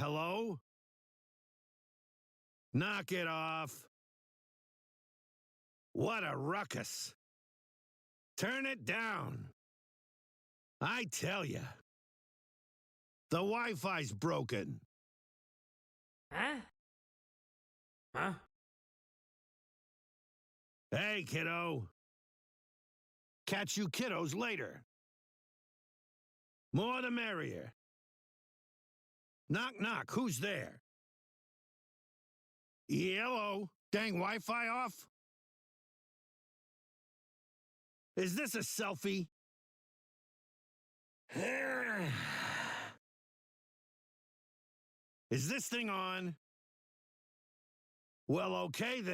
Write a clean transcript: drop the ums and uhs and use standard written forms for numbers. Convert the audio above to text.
hello? Knock it off. What a ruckus. Turn it down. I tell ya. The Wi-Fi's broken. Huh? Huh? Hey, kiddo. Catch you kiddos later. More the merrier. Knock, knock. Who's there? Hello? Dang Wi-Fi off? Is this a selfie? Is this thing on? Well, okay then.